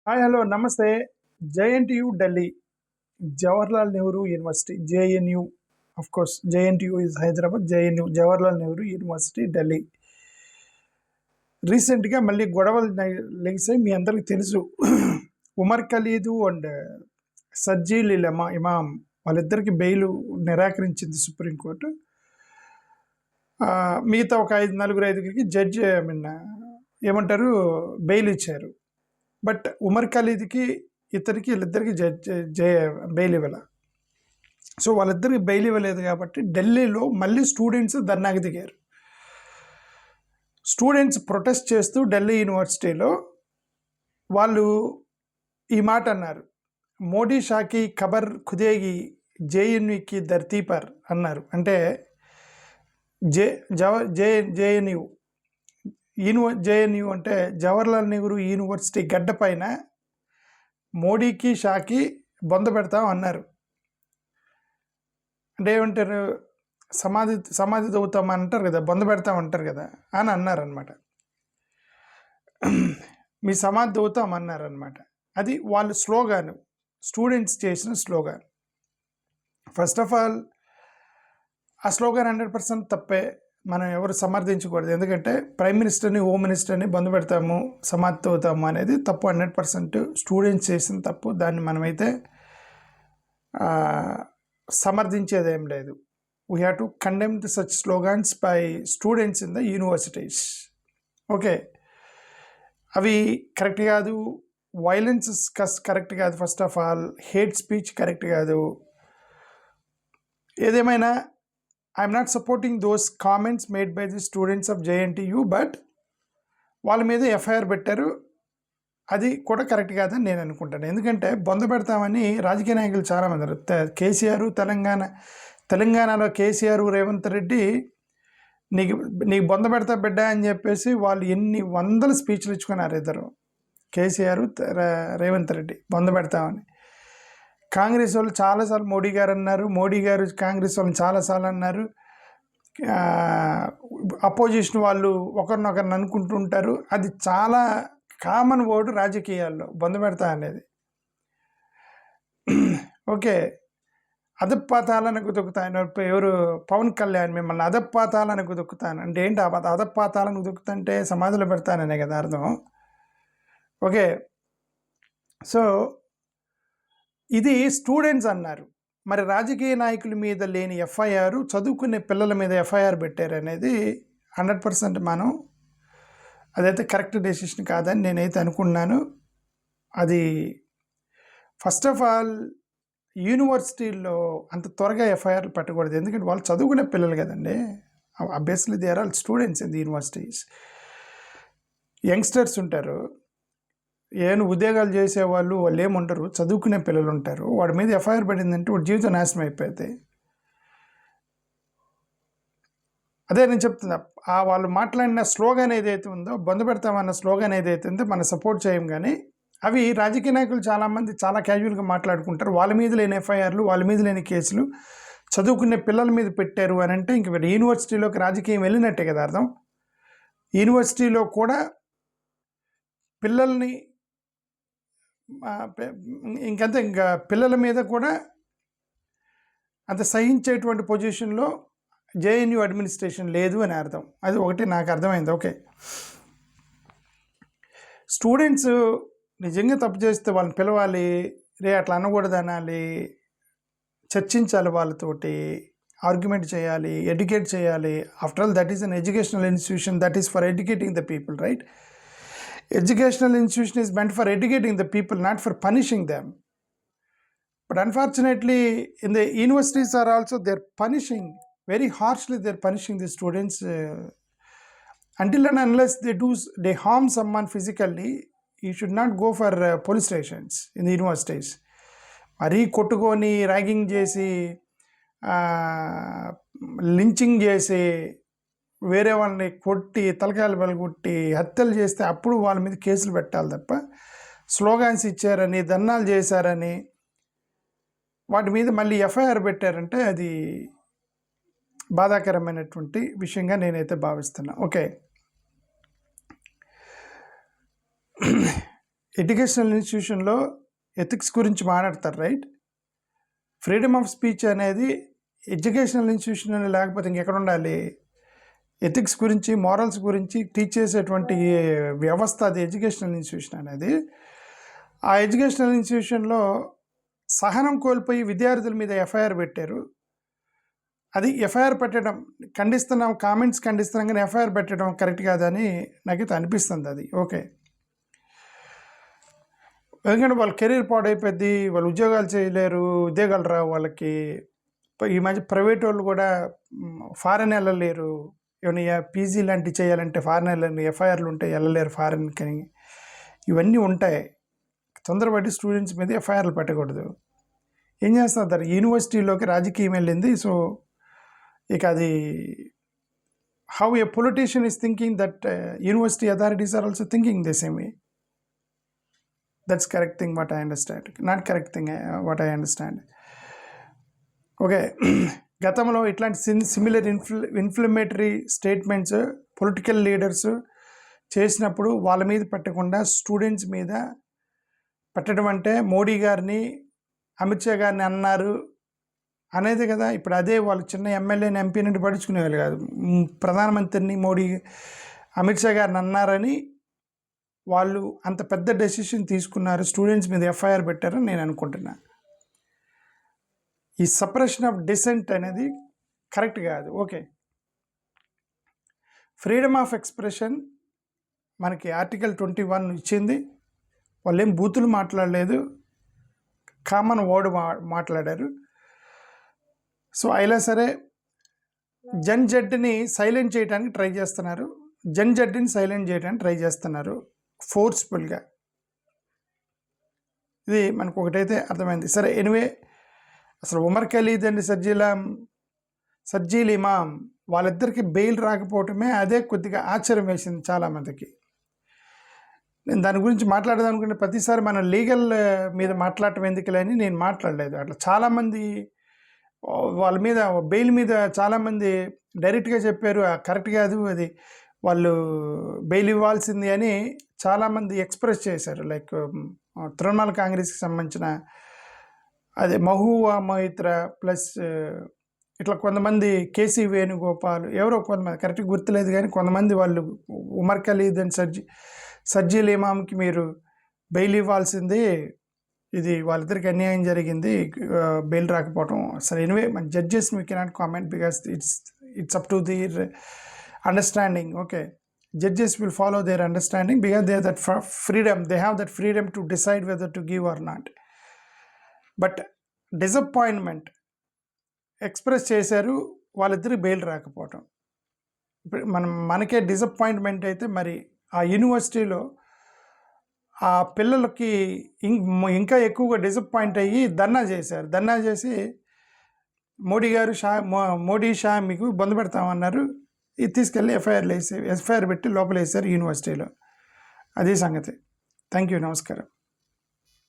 Hi hello నమస్తే. JNTU Delhi, Jawaharlal Nehru university, JNU. Of course JNTU is Hyderabad, JNU Jawaharlal Nehru university Delhi. రీసెంట్గా మళ్ళీ గొడవలు లెగిసాయి. మీ అందరికీ తెలుసు. ఉమర్ ఖలీదు అండ్ సజ్జీల్ ఇమాం వాళ్ళిద్దరికి బెయిల్ నిరాకరించింది సుప్రీంకోర్టు. మిగతా ఒక నలుగురికి జడ్జి ఏమంటారు బెయిల్ ఇచ్చారు. బట్ ఉమర్ ఖలీద్కి వీళ్ళిద్దరికి బెయిల్ ఇవ్వాల. సో వాళ్ళిద్దరికి బెయిల్ ఇవ్వలేదు కాబట్టి ఢిల్లీలో మళ్ళీ స్టూడెంట్స్ ధర్నాకి దిగారు. స్టూడెంట్స్ ప్రొటెస్ట్ చేస్తూ ఢిల్లీ యూనివర్సిటీలో వాళ్ళు ఈ మాట అన్నారు, మోడీ షాకి ఖబర్ ఖుదేగి జేఎన్యూకి ధర్తీ పర్ అన్నారు. అంటే జేఎన్యు అంటే జవహర్లాల్ నెహ్రూ యూనివర్సిటీ గడ్డ పైన మోడీకి షాకి బొంద పెడతాం అన్నారు. అంటే ఏమంటారు, సమాధి తవ్వుతామని అంటారు కదా, బొంద పెడతామంటారు కదా అని అన్నారనమాట. మీ సమాధి తవ్వుతాం అన్నారనమాట. అది వాళ్ళు స్లోగాన్, స్టూడెంట్స్ చేసిన స్లోగాన్. ఫస్ట్ ఆఫ్ ఆల్ ఆ స్లోగాన్ 100% తప్పే, మనం ఎవరు సమర్థించకూడదు. ఎందుకంటే ప్రైమ్ మినిస్టర్ని, హోమ్ మినిస్టర్ని బంధు పెడతాము, సమాధి అవుతాము అనేది తప్పు, 100% స్టూడెంట్స్ చేసిన తప్పు. దాన్ని మనమైతే సమర్థించేదేం లేదు. We have to condemn the such slogans by students in the universities. Okay, అవి కరెక్ట్ కాదు. వైలెన్స్ కరెక్ట్ కాదు. First of all hate speech correct కాదు. ఏదేమైనా I'm not supporting those comments made by the students of JNTU, but వాళ్ళ మీద FIR పెట్టారు. అది కూడా కరెక్ట్ కాదని నేను అనుకుంటాను. ఎందుకంటే బొంద పెడతామని రాజకీయ నాయకులు చాలామంది, కేసీఆర్ తెలంగాణలో కేసీఆర్, రేవంత్ రెడ్డి నీకు బొంద పెడతా బిడ్డ అని చెప్పేసి వాళ్ళు ఎన్ని వందల స్పీచ్లు ఇచ్చుకున్నారు ఇద్దరు, కేసీఆర్, రేవంత్ రెడ్డి, బొంద పెడతామని. కాంగ్రెస్ వాళ్ళు చాలాసార్లు మోడీ గారు అన్నారు, మోడీ గారు కాంగ్రెస్ వాళ్ళని చాలాసార్లు అన్నారు. అపోజిషన్ వాళ్ళు ఒకరినొకరిని అనుకుంటుంటారు. అది చాలా కామన్ వర్డ్ రాజకీయాల్లో, బొంద పెడతా అనేది. ఓకే, అధపాతాలను కుదుకుతాను. ఎవరు, పవన్ కళ్యాణ్ మిమ్మల్ని అధపాతాలను కుదుకుతాను అంటే ఏంటి? అధపాతాలను కుదుకుతుంటే సమాధిలో పెడతాననే కదా అర్థం. ఓకే, సో ఇది స్టూడెంట్స్ అన్నారు. మరి రాజకీయ నాయకుల మీద లేని ఎఫ్ఐఆర్ చదువుకునే పిల్లల మీద ఎఫ్ఐఆర్ పెట్టారు అనేది 100% మనం అదైతే కరెక్ట్ డెసిషన్ కాదని నేనైతే అనుకున్నాను. అది ఫస్ట్ ఆఫ్ ఆల్ యూనివర్సిటీల్లో అంత త్వరగా ఎఫ్ఐఆర్లు పెట్టకూడదు. ఎందుకంటే వాళ్ళు చదువుకునే పిల్లలు కదండి. Obviously they are all students in the universities. Youngsters ఉంటారు, ఏమైనా ఉద్యోగాలు చేసేవాళ్ళు, వాళ్ళు ఏముంటారు, చదువుకునే పిల్లలు ఉంటారు. వాడి మీద ఎఫ్ఐఆర్ పడిందంటే వాడి జీవితం నాశనం అయిపోయింది. అదే నేను చెప్తున్నా, వాళ్ళు మాట్లాడిన స్లోగాన్ ఏదైతే ఉందో, బొంద పెడతామన్న స్లోగాన్ ఏదైతే ఉందో మనం సపోర్ట్ చేయం. కానీ అవి రాజకీయ నాయకులు చాలామంది చాలా క్యాజువల్గా మాట్లాడుకుంటారు. వాళ్ళ మీద లేని ఎఫ్ఐఆర్లు, వాళ్ళ మీద లేని కేసులు చదువుకునే పిల్లల మీద పెట్టారు అని అంటే ఇంక యూనివర్సిటీలోకి రాజకీయం వెళ్ళినట్టే కదా అర్థం. యూనివర్సిటీలో కూడా పిల్లల్ని ఇంకంతే, ఇంకా పిల్లల మీద కూడా అంత సహించేటువంటి పొజిషన్లో జేఎన్యు అడ్మినిస్ట్రేషన్ లేదు అని అర్థం. అది ఒకటి నాకు అర్థమైంది. ఓకే, స్టూడెంట్స్ నిజంగా తప్పు చేస్తే వాళ్ళని పిలవాలి, అట్లా అనకూడదు అనాలి, చర్చించాలి, వాళ్ళతోటి ఆర్గ్యుమెంట్ చేయాలి, ఎడ్యుకేట్ చేయాలి. After all that is an educational institution, that is for educating the people, right? Educational institution is meant for educating the people, not for punishing them. But unfortunately, in the universities are also, they're punishing very harshly. They're punishing the students until and unless they harm someone physically. You should not go for police stations in the universities. Mari kottugoni ragging chesi, lynching chesi, వేరే వాళ్ళని కొట్టి తలకాయలు పగలగొట్టి హత్యలు చేస్తే అప్పుడు వాళ్ళ మీద కేసులు పెట్టాలి తప్ప, స్లోగాన్స్ ఇచ్చారని, ధర్నాలు చేశారని వాటి మీద మళ్ళీ ఎఫ్ఐఆర్ పెట్టారంటే అది బాధాకరమైనటువంటి విషయంగా నేనైతే భావిస్తున్నా. ఓకే, ఎడ్యుకేషనల్ ఇన్స్టిట్యూషన్లో ఎథిక్స్ గురించి మాట్లాడతారు, రైట్? ఫ్రీడమ్ ఆఫ్ స్పీచ్ అనేది ఎడ్యుకేషనల్ ఇన్స్టిట్యూషన్ లేకపోతే ఇంకెక్కడ ఉండాలి? ఎథిక్స్ గురించి, మారల్స్ గురించి టీచ్ చేసేటువంటి వ్యవస్థ అది ఎడ్యుకేషనల్ ఇన్స్టిట్యూషన్ అనేది. ఆ ఎడ్యుకేషనల్ ఇన్స్టిట్యూషన్లో సహనం కోల్పోయి విద్యార్థుల మీద ఎఫ్ఐఆర్ పెట్టారు. అది ఎఫ్ఐఆర్ పెట్టడం ఖండిస్తున్నాం, కామెంట్స్ ఖండిస్తున్నాం, కానీ ఎఫ్ఐఆర్ పెట్టడం కరెక్ట్ కాదని నాకైతే అనిపిస్తుంది. అది ఓకే, ఎందుకంటే వాళ్ళ కెరీర్ పాడైపోద్ది, వాళ్ళు ఉద్యోగాలు చేయలేరు, ఉద్యోగాలు రావు వాళ్ళకి. ఈ మధ్య ప్రైవేట్ వాళ్ళు కూడా ఫారెన్ వెళ్ళలేరు, ఏమైనా పీజీ లాంటివి చేయాలంటే ఫారెన్ వెళ్ళండి, ఎఫ్ఐఆర్లు ఉంటే వెళ్ళలేరు ఫారెన్కి. ఇవన్నీ ఉంటాయి. తొందరపడి స్టూడెంట్స్ మీద ఎఫ్ఐఆర్లు పెట్టకూడదు. ఏం చేస్తారు, యూనివర్సిటీలోకి రాజకీయం వెళ్ళింది. సో ఇక అది how a politician is thinking that university authorities are also thinking the same way. That's correct thing what I understand, not correct thing what I understand. Okay, గతంలో ఇట్లాంటి similar inflammatory statements political leaders చేసినప్పుడు వాళ్ళ మీద పెట్టకుండా students మీద పెట్టడం అంటే మోడీ గారిని, అమిత్ షా గారిని అన్నారు అనేది కదా. ఇప్పుడు అదే వాళ్ళు చిన్న ఎమ్మెల్యేని, ఎంపీ నుండి పడుచుకునేవాళ్ళు కాదు. ప్రధానమంత్రిని, మోడీ, అమిత్ షా గారిని అన్నారని వాళ్ళు అంత పెద్ద డెసిషన్ తీసుకున్నారు, స్టూడెంట్స్ మీద ఎఫ్ఐఆర్ పెట్టారని నేను అనుకుంటున్నా. ఈ సపరేషన్ ఆఫ్ డిసెంట్ అనేది కరెక్ట్ కాదు. ఓకే, ఫ్రీడమ్ ఆఫ్ ఎక్స్ప్రెషన్ మనకి ఆర్టికల్ 21 ఇచ్చింది. వాళ్ళు ఏం బూతులు మాట్లాడలేదు, కామన్ వర్డ్ మాట్లాడారు. సో అయినా సరే జడ్ని సైలెంట్ చేయడానికి ట్రై చేస్తున్నారు, జడ్ని సైలెంట్ చేయడానికి ట్రై చేస్తున్నారు ఫోర్స్ఫుల్గా. ఇది మనకు ఒకటైతే అర్థమైంది. సరే, ఎనివే, అసలు ఉమర్ ఖలీద్ అండ్ సర్జీల్ ఇమాం వాళ్ళిద్దరికి బెయిల్ రాకపోవటమే అదే కొద్దిగా ఆశ్చర్యం వేసింది చాలామందికి. నేను దాని గురించి మాట్లాడదాం అనుకుంటే ప్రతిసారి మనం లీగల్ మీద మాట్లాడటం ఎందుకులే అని నేను మాట్లాడలేదు. అట్లా చాలామంది వాళ్ళ మీద బెయిల్ మీద చాలామంది డైరెక్ట్గా చెప్పారు, కరెక్ట్ కాదు, అది వాళ్ళు బెయిల్ ఇవ్వాల్సింది అని చాలామంది ఎక్స్ప్రెస్ చేశారు. లైక్ తృణమూల్ కాంగ్రెస్కి సంబంధించిన అదే మహువా మొయిత్రా ప్లస్ ఇట్లా కొంతమంది, కేసీ వేణుగోపాల్, ఎవరో కొంతమంది, కరెక్ట్గా గుర్తులేదు కానీ కొంతమంది వాళ్ళు ఉమర్ ఖలీద్ అండ్ సర్జీల్ ఇమాంకి మీరు బెయిల్ ఇవ్వాల్సింది, ఇది వాళ్ళిద్దరికి అన్యాయం జరిగింది, బెయిల్ రాకపోవటం. సరే, ఎనివే మన judges we cannot comment because it's up to their understanding. Okay, judges will follow their understanding because they have that freedom to decide whether to give or not. But disappointment express చేశారు వాళ్ళిద్దరు bail రాకపోవటం. ఇప్పుడు మనకే disappointment అయితే మరి ఆ యూనివర్సిటీలో ఆ పిల్లలకి ఇంకా ఎక్కువగా డిసప్పాయింట్ అయ్యి ధర్నా చేశారు. ధర్నా చేసి మోడీ షా మీకు బంద్ పెడతామన్నారు. ఇది తీసుకెళ్ళి ఎఫ్ఐఆర్ పెట్టి లోపల వేసారు యూనివర్సిటీలో. అదే సంగతి. థ్యాంక్ యూ, నమస్కారం.